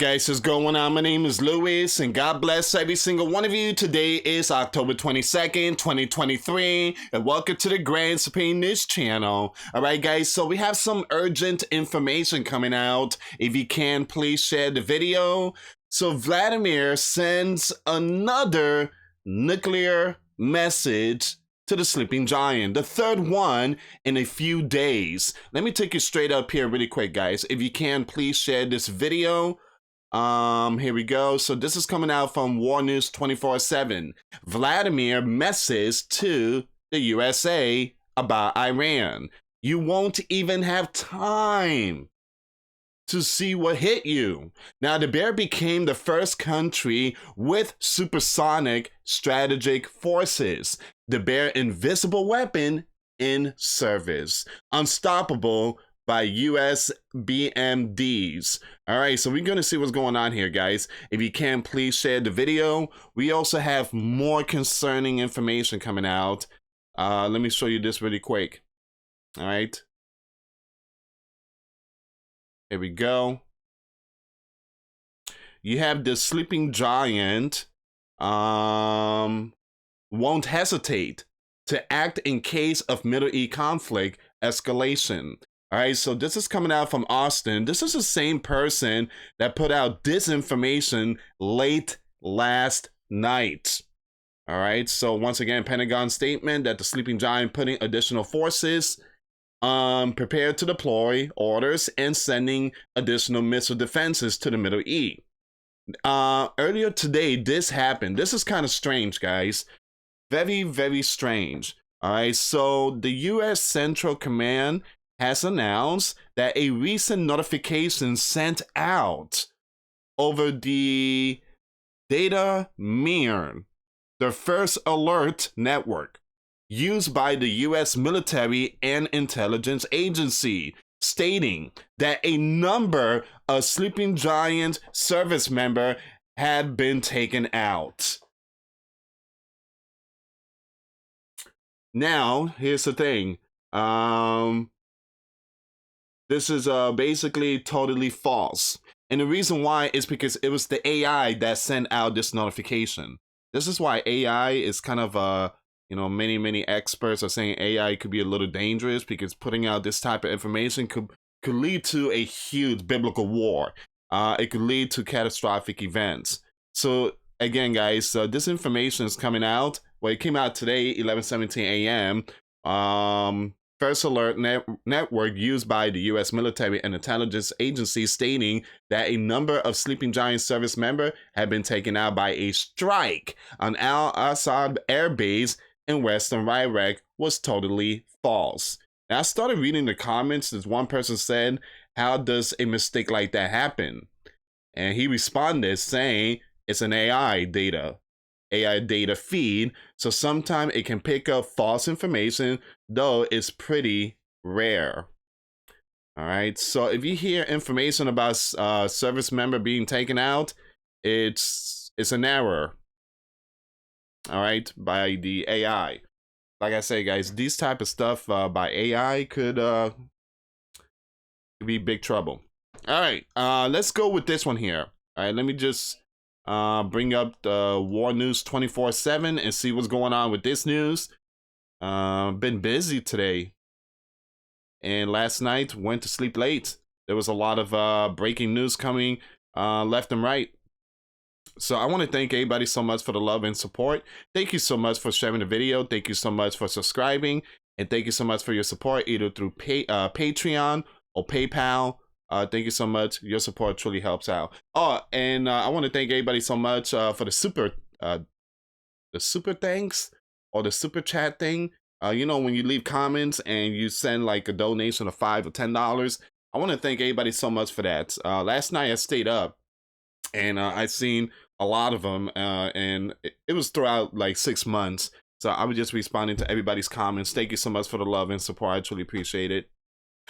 Guys, what's going on? My name is Luis, and God bless every single one of you. Today is October 22nd, 2023, and welcome to the Grand Supreme News channel. Alright guys, so we have some urgent information coming out. If you can, please share the video. So Vladimir sends another nuclear message to the sleeping giant, the third one in a few days. Let me take you straight up here really quick, guys. If you can, please share this video. Here we go. So this is coming out from War News 24/7. Vladimir message to the USA about Iran. You won't even have time to see what hit you. Now, the bear became the first country with supersonic strategic forces. The bear invisible weapon in service. Unstoppable by US BMDs. All right, so we're going to see what's going on here, guys. If you can, please share the video. We also have more concerning information coming out. Let me show you this really quick. All right. Here we go. You have the sleeping giant won't hesitate to act in case of Middle East conflict escalation. All right, so this is coming out from Austin. This is the same person that put out disinformation late last night. All right, so once again, Pentagon statement that the sleeping giant putting additional forces prepared to deploy orders and sending additional missile defenses to the Middle East. Earlier today, this happened. This is kind of strange, guys. Very, very strange. All right, so the U.S. Central Command has announced that a recent notification sent out over the data mirror, the first alert network used by the U.S. military and intelligence agency, stating that a number of sleeping giant service members had been taken out. Now, here's the thing. This is basically totally false. And the reason why is because it was the AI that sent out this notification. This is why AI is kind of many experts are saying AI could be a little dangerous because putting out this type of information could lead to a huge biblical war. It could lead to catastrophic events. So again, guys, this information is coming out. Well, it came out today, 11:17 a.m. First alert network used by the U.S. military and intelligence agency, stating that a number of sleeping giant service members had been taken out by a strike on Al-Assad air base in western Iraq was totally false. Now, I started reading the comments. This one person said, how does a mistake like that happen? And he responded saying it's an AI data feed, so sometimes it can pick up false information, though it's pretty rare. All right, so if you hear information about service member being taken out, it's an error. All right, by the AI. Like I say, guys, these type of stuff by AI could be big trouble. All right, let's go with this one here. All right, let me just bring up the War News 24/7 and see what's going on with this news. Been busy today, and last night went to sleep late. There was a lot of breaking news coming left and right. So I want to thank everybody so much for the love and support. Thank you so much for sharing the video. Thank you so much for subscribing, and thank you so much for your support either through Patreon or PayPal. Thank you so much. Your support truly helps out. Oh, and I want to thank everybody so much for the super thanks or the super chat thing. When you leave comments and you send like a donation of $5 or $10. I want to thank everybody so much for that. Last night I stayed up and I seen a lot of them, and it was throughout like 6 months. So I was just responding to everybody's comments. Thank you so much for the love and support. I truly appreciate it.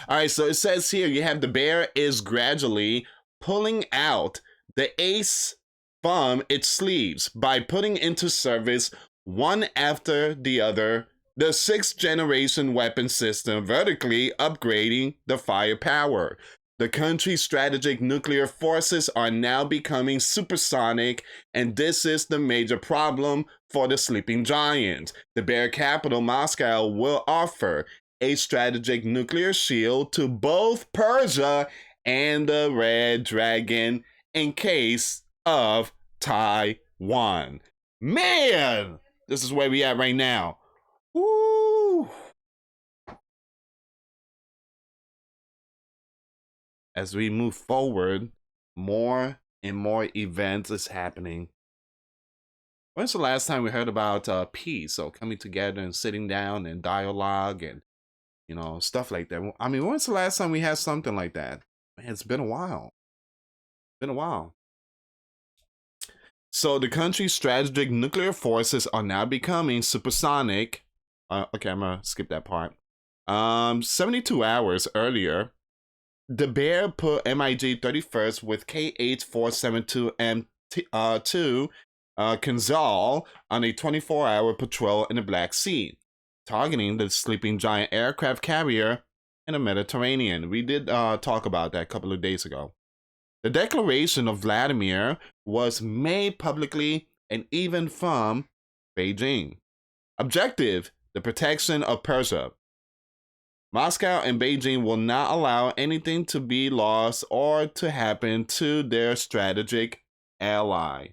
All right, so it says here you have the bear is gradually pulling out the ace from its sleeves by putting into service one after the other the 6th generation weapon system, vertically upgrading the firepower. The country's strategic nuclear forces are now becoming supersonic, and this is the major problem for the sleeping giant. The bear capital, Moscow, will offer a strategic nuclear shield to both Persia and the Red Dragon in case of Taiwan. Man, this is where we at right now. Woo! As we move forward, more and more events is happening. When's the last time we heard about peace or coming together and sitting down and dialogue and, you know, stuff like that? I mean, when's the last time we had something like that? Man, it's been a while. Been a while. So the country's strategic nuclear forces are now becoming supersonic. Okay, I'm gonna skip that part. 72 hours earlier, the bear put MiG 31st with KH-472M2 Kinzhal on a 24-hour patrol in the Black Sea, targeting the sleeping giant aircraft carrier in the Mediterranean. We did talk about that a couple of days ago. The declaration of Vladimir was made publicly and even from Beijing. Objective: the protection of Persia. Moscow and Beijing will not allow anything to be lost or to happen to their strategic ally.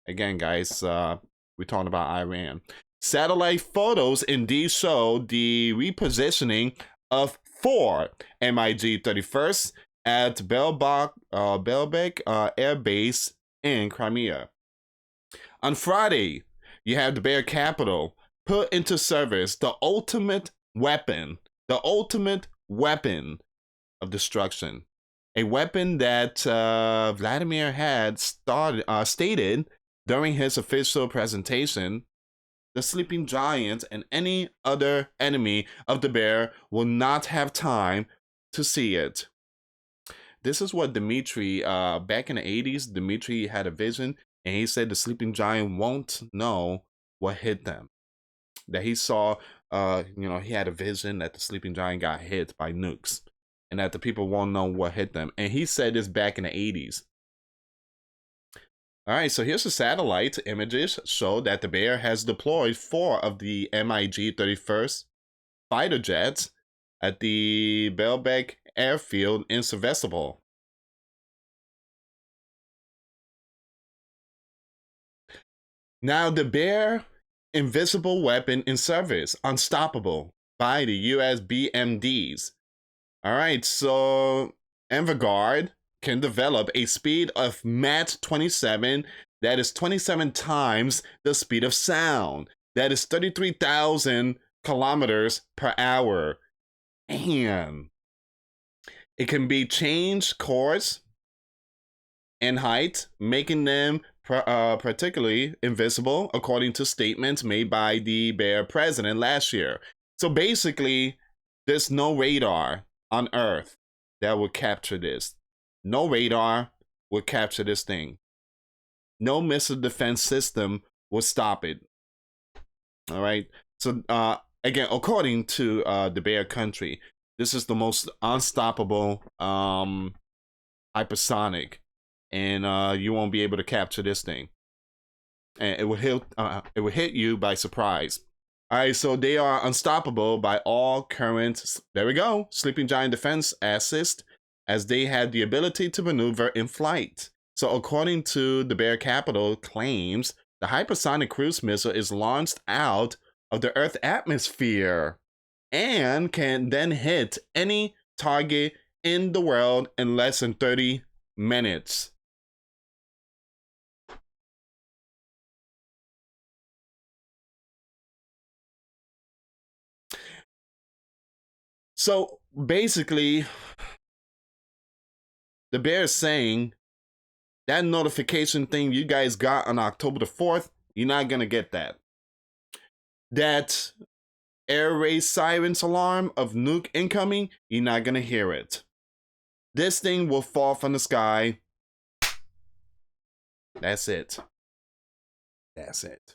Again, guys, we're talking about Iran. Satellite photos indeed show the repositioning of 4 MiG 31st at Belbek Air Base in Crimea. On Friday, you have the bear capital put into service the ultimate weapon of destruction. A weapon that Vladimir had stated during his official presentation. The sleeping giant and any other enemy of the bear will not have time to see it. This is what Dmitry, back in the 80s, Dmitry had a vision, and he said the sleeping giant won't know what hit them. That he saw, he had a vision that the sleeping giant got hit by nukes, and that the people won't know what hit them. And he said this back in the 80s. All right, so here's the satellite images show that the bear has deployed 4 of the MiG 31st fighter jets at the Belbek airfield in Sevastopol. Now, the bear invisible weapon in service, unstoppable by the US BMDs. All right, so Vanguard can develop a speed of Mach 27, that is 27 times the speed of sound. That is 33,000 kilometers per hour. And it can be changed course and height, making them particularly invisible, according to statements made by the bear president last year. So basically, there's no radar on Earth that will capture this. No radar will capture this thing. No missile defense system will stop it. All right. So again, according to the bear country, this is the most unstoppable hypersonic, and you won't be able to capture this thing. And it will hit you by surprise. All right, so they are unstoppable by all current. There we go. Sleeping giant defense assist, as they had the ability to maneuver in flight. So according to the bear capital claims, the hypersonic cruise missile is launched out of the Earth atmosphere and can then hit any target in the world in less than 30 minutes. So basically, the bear is saying that notification thing you guys got on October the 4th, you're not going to get that. That air raid sirens alarm of nuke incoming, you're not going to hear it. This thing will fall from the sky. That's it. That's it.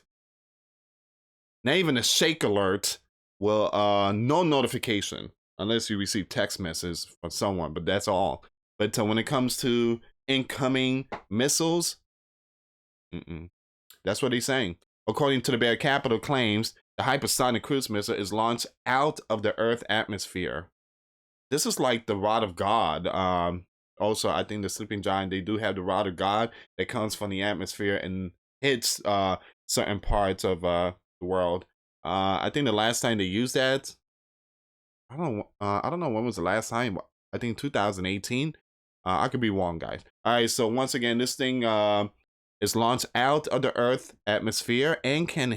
Not even a shake alert will, no notification. unless you receive text messages from someone, but that's all. But when it comes to incoming missiles, that's what he's saying. According to the Bear Capital claims, the hypersonic cruise missile is launched out of the Earth atmosphere. This is like the rod of God. Also, I think the Sleeping Giant, they do have the rod of God that comes from the atmosphere and hits certain parts of the world. I think the last time they used that, I don't know when was the last time. I think 2018. I could be wrong, guys. All right, so once again, this thing is launched out of the Earth atmosphere and can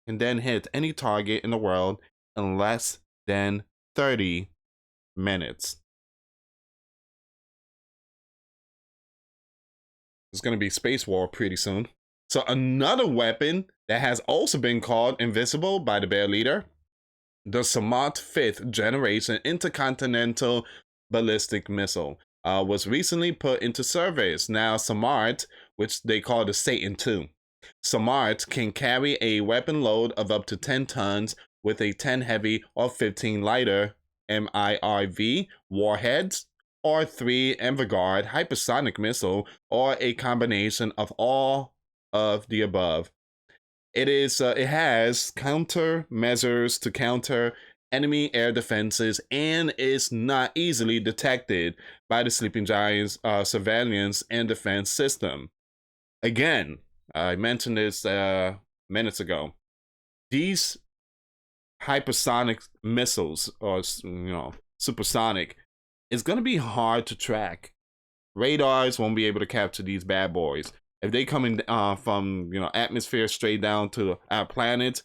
then hit any target in the world in less than 30 minutes. It's going to be space war pretty soon. So another weapon that has also been called invisible by the Bear leader, the Sarmat 5th generation intercontinental ballistic missile, was recently put into service. Now Sarmat, which they call the Satan II, Sarmat can carry a weapon load of up to 10 tons with a 10 heavy or 15 lighter MIRV warheads, or 3 Vanguard hypersonic missile, or a combination of all of the above. It has countermeasures to counter enemy air defenses and is not easily detected by the Sleeping Giant's surveillance and defense system. Again, I mentioned this minutes ago. These hypersonic missiles, or supersonic, it's going to be hard to track. Radars won't be able to capture these bad boys. If they coming from atmosphere straight down to our planet,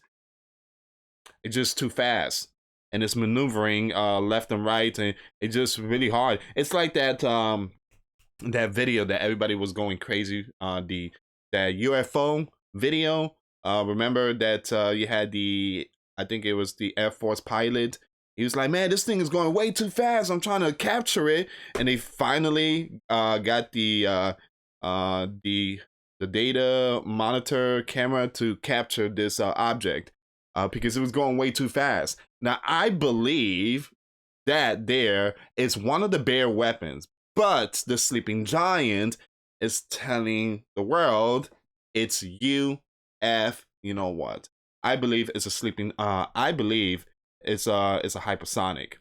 it's just too fast, and it's maneuvering left and right, and it's just really hard. It's like that that video that everybody was going crazy, that UFO video. Remember that you had I think it was the Air Force pilot. He was like, man, this thing is going way too fast. I'm trying to capture it. And they finally got the data monitor camera to capture this object because it was going way too fast. Now, I believe that there is one of the Bear weapons, but the Sleeping Giant is telling the world it's you know what. I believe it's a sleeping, I believe it's a hypersonic.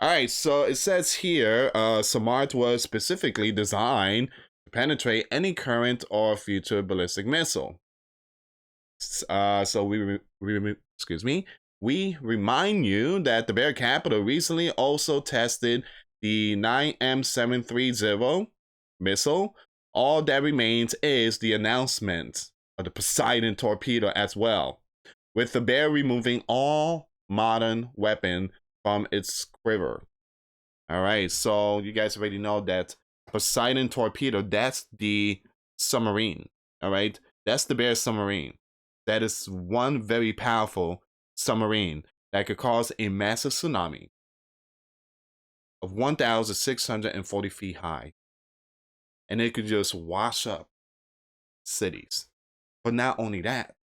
All right, so it says here, Sarmat was specifically designed to penetrate any current or future ballistic missile. So we remind you that the Bear Capital recently also tested the 9M730 missile. All that remains is the announcement of the Poseidon torpedo as well, with the Bear removing all modern weapon from its quiver. All right, so you guys already know that Poseidon torpedo, that's the submarine. All right, that's the Bear submarine. That is one very powerful submarine that could cause a massive tsunami of 1,640 feet high. And it could just wash up cities. But not only that,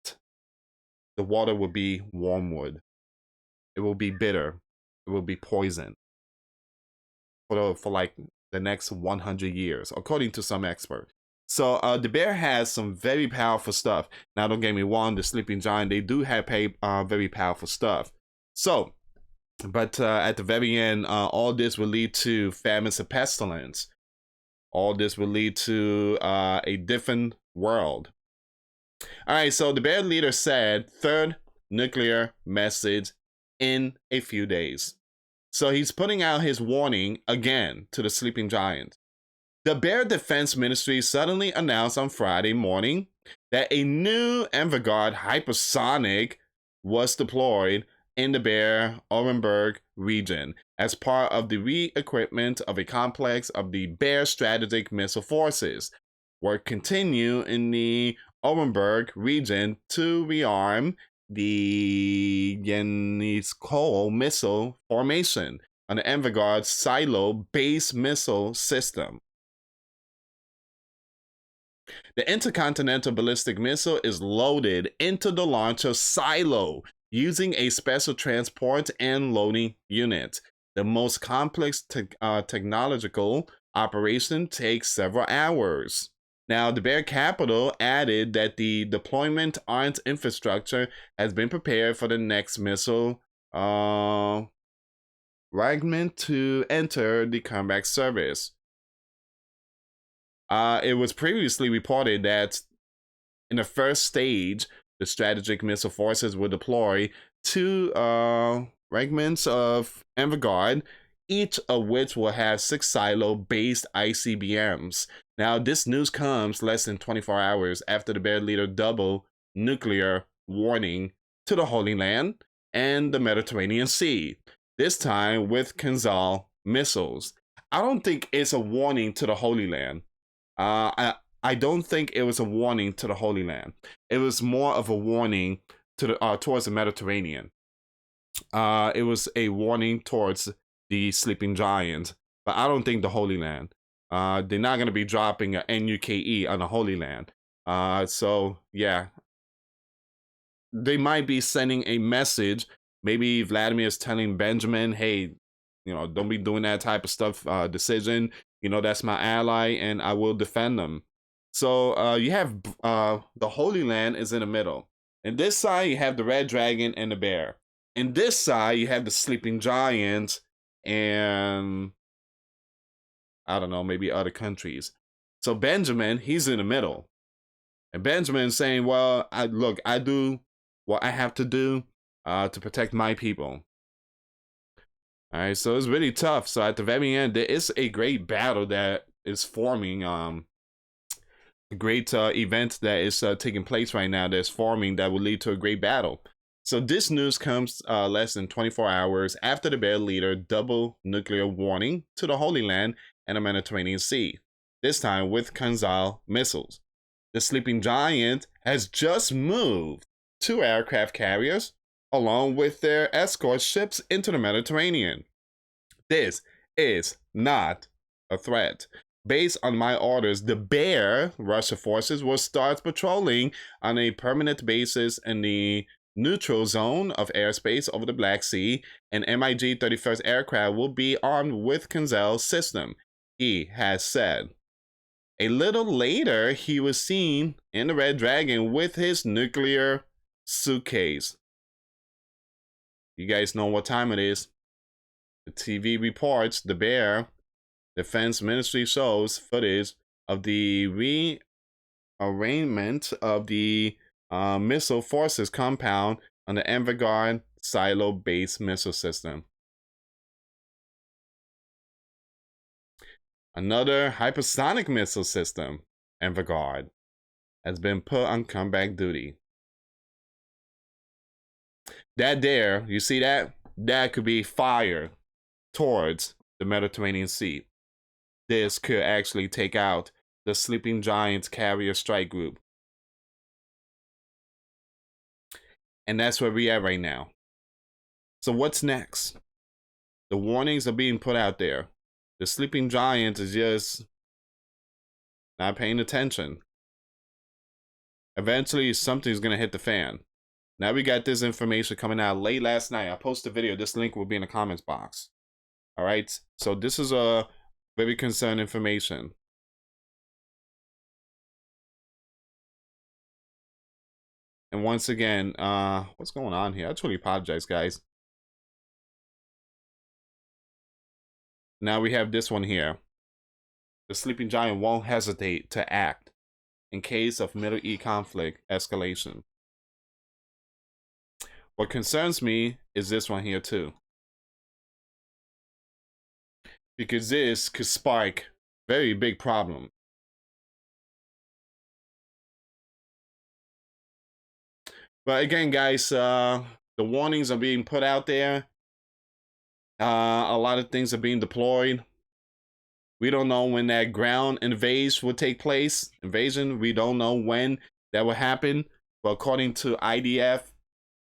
the water will be wormwood. It will be bitter. It will be poison for like the next 100 years, according to some experts. So the Bear has some very powerful stuff. Now, don't get me wrong, the Sleeping Giant, they do have very powerful stuff. So, but at the very end, all this will lead to famines and pestilence. All this will lead to a different world. All right, so the Bear leader said third nuclear message in a few days. So he's putting out his warning again to the Sleeping Giant. The Bear Defense Ministry suddenly announced on Friday morning that a new Vanguard hypersonic was deployed in the Bear Orenburg region as part of the re-equipment of a complex of the Bear Strategic Missile Forces. Work continue in the Orenburg region to rearm the Yenisko missile formation on the Vanguard silo-based missile system. The intercontinental ballistic missile is loaded into the launcher silo using a special transport and loading unit. The most complex technological operation takes several hours. Now, the Bear Capital added that the deployment armed infrastructure has been prepared for the next missile fragment to enter the combat service. It was previously reported that in the first stage, the strategic missile forces will deploy two fragments of Vanguard, each of which will have 6 silo-based ICBMs. Now, this news comes less than 24 hours after the Bear leader double nuclear warning to the Holy Land and the Mediterranean Sea, this time with Kenzal missiles. I don't think it's a warning to the Holy Land. I don't think it was a warning to the Holy Land. It was more of a warning to the towards the Mediterranean. It was a warning towards the sleeping giant, but I don't think the Holy Land. They're not going to be dropping a NUKE on the Holy Land. So yeah, they might be sending a message. Maybe Vladimir is telling Benjamin, hey, don't be doing that type of stuff, decision. That's my ally and I will defend them. So you have the Holy Land is in the middle. And this side, you have the Red Dragon and the Bear. And this side, you have the Sleeping Giant and I don't know, maybe other countries. So Benjamin, he's in the middle. And Benjamin's saying, well, I do what I have to do to protect my people. All right, so it's really tough. So at the very end, there is a great battle that is forming. A great event that is taking place right now that's forming that will lead to a great battle. So this news comes less than 24 hours after the Bear leader double nuclear warning to the Holy Land and the Mediterranean Sea, this time with Kenzal missiles. The Sleeping Giant has just moved 2 aircraft carriers along with their escort ships into the Mediterranean. This is not a threat. Based on my orders, the Bear Russia forces will start patrolling on a permanent basis in the neutral zone of airspace over the Black Sea, and MiG 31st aircraft will be armed with Kenzal's system, he has said. A little later, he was seen in the Red Dragon with his nuclear suitcase. You guys know what time it is. The TV reports the Bear Defense Ministry shows footage of the rearrangement of the missile forces compound on the Vanguard silo-based missile system. Another hypersonic missile system, Vanguard, has been put on combat duty. That there, you see that? That could be fired towards the Mediterranean Sea. This could actually take out the Sleeping Giant carrier strike group. And that's where we are right now. So what's next? The warnings are being put out there. The Sleeping Giant is just not paying attention. Eventually, something's going to hit the fan. Now we got this information coming out late last night. I posted a video. This link will be in the comments box. All right. So this is a very concerned information. And once again, what's going on here? I truly apologize, guys. Now we have this one here. The Sleeping Giant won't hesitate to act in case of Middle East conflict escalation. What concerns me is this one here too. Because this could spark very big problem. But again, guys, the warnings are being put out there. A lot of things are being deployed. We don't know when that ground invasion will take place. We don't know when that will happen. But according to IDF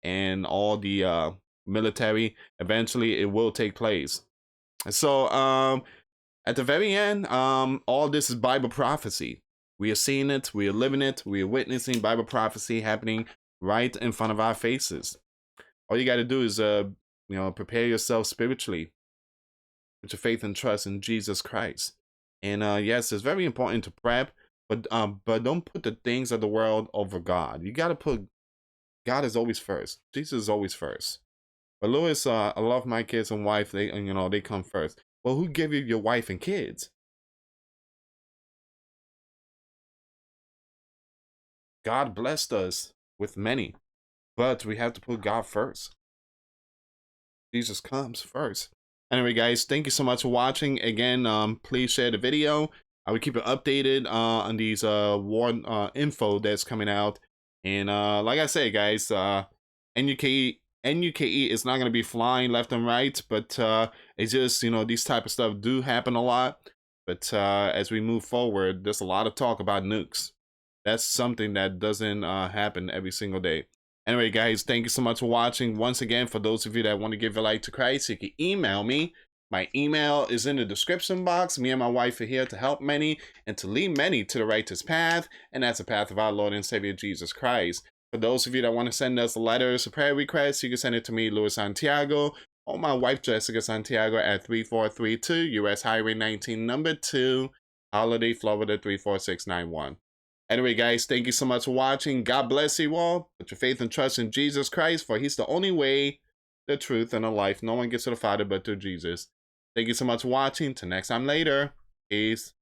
and all the military, eventually it will take place. So at the very end, all this is Bible prophecy. We are seeing it, we are living it, we are witnessing Bible prophecy happening right in front of our faces. All you got to do is, prepare yourself spiritually with your faith and trust in Jesus Christ. And yes, it's very important to prep, but don't put the things of the world over God. You got to put God is always first. Jesus is always first. But Louis, I love my kids and wife. They come first. Well, who gave you your wife and kids? God blessed us with many, but we have to put God first. Jesus comes first. Anyway, guys, thank you so much for watching. Again, please share the video. I will keep you updated on these war info that's coming out. And like I say, guys, NUKE is not going to be flying left and right, but it's just, these type of stuff do happen a lot. But as we move forward, there's a lot of talk about nukes. That's something that doesn't happen every single day. Anyway, guys, thank you so much for watching. Once again, for those of you that want to give your life to Christ, you can email me. My email is in the description box. Me and my wife are here to help many and to lead many to the righteous path, and that's the path of our Lord and Savior Jesus Christ. For those of you that want to send us letters or prayer requests, you can send it to me, Louis Santiago, or my wife, Jessica Santiago, at 3432 US Highway 19, number 2, Holiday, Florida 34691. Anyway, guys, thank you so much for watching. God bless you all. Put your faith and trust in Jesus Christ, for he's the only way, the truth, and the life. No one gets to the Father but through Jesus. Thank you so much for watching. Till next time later. Peace.